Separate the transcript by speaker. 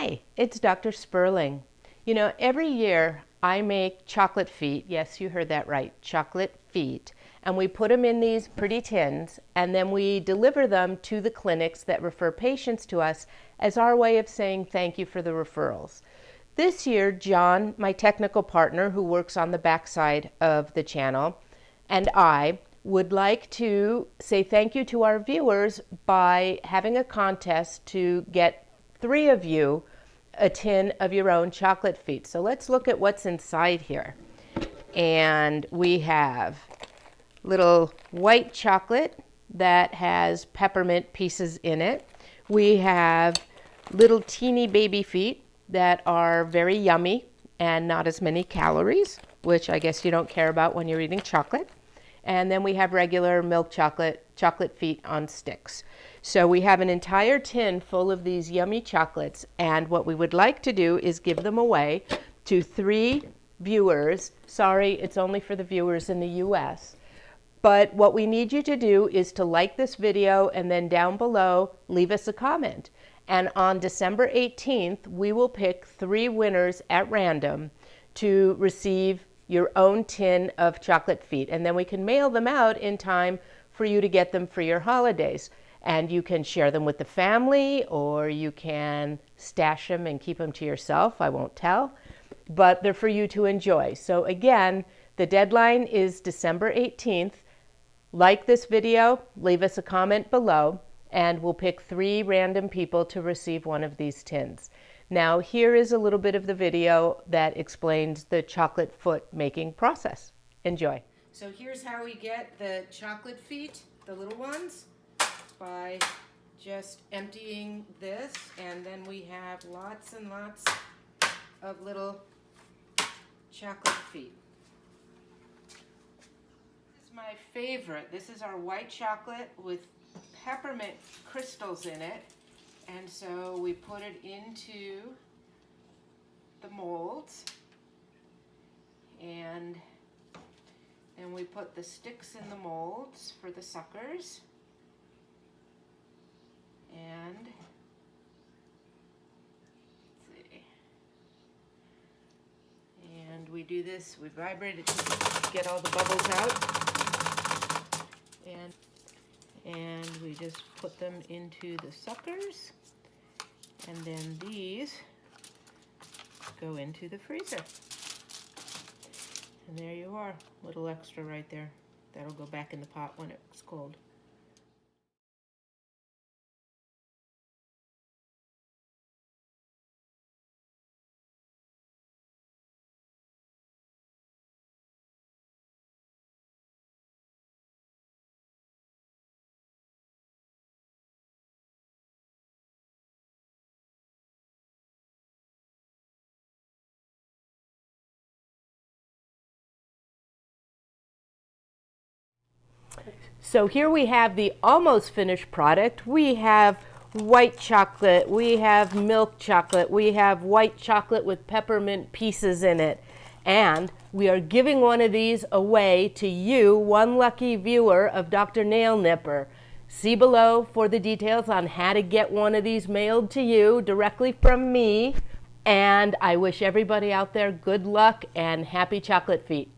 Speaker 1: Hi, it's Dr. Sperling. You know, every year I make chocolate feet. Yes, you heard that right, chocolate feet. And we put them in these pretty tins, and then we deliver them to the clinics that refer patients to us as our way of saying thank you for the referrals. This year, John, my technical partner who works on the backside of the channel, and I would like to say thank you to our viewers by having a contest to get 3 of you a tin of your own chocolate feet. So let's look at what's inside here. And we have little white chocolate that has peppermint pieces in it. We have little teeny baby feet that are very yummy and not as many calories, which I guess you don't care about when you're eating chocolate. And then we have regular milk chocolate feet on sticks. So we have an entire tin full of these yummy chocolates, and what we would like to do is give them away to 3 viewers. Sorry, it's only for the viewers in the US. But what we need you to do is to like this video and then down below leave us a comment. And on December 18th, we will pick 3 winners at random to receive your own tin of chocolate feet. And then we can mail them out in time for you to get them for your holidays. And you can share them with the family, or you can stash them and keep them to yourself. I won't tell, but they're for you to enjoy. So again, the deadline is December 18th. Like this video, leave us a comment below, and we'll pick 3 random people to receive one of these tins. Now, here is a little bit of the video that explains the chocolate foot making process. Enjoy. So here's how we get the chocolate feet, the little ones, by just emptying this, and then we have lots and lots of little chocolate feet. This is my favorite. This is our white chocolate with peppermint crystals in it. And so we put it into the molds, and then we put the sticks in the molds for the suckers, and let's see, and we do this, we vibrate it to get all the bubbles out, and we just put them into the suckers, and then these go into the freezer. And there you are, little extra right there. That'll go back in the pot when it's cold. So here we have the almost finished product. We have white chocolate, we have milk chocolate, we have white chocolate with peppermint pieces in it. And we are giving one of these away to you, one lucky viewer of Dr. Nail Nipper. See below for the details on how to get one of these mailed to you directly from me. And I wish everybody out there good luck and happy chocolate feet.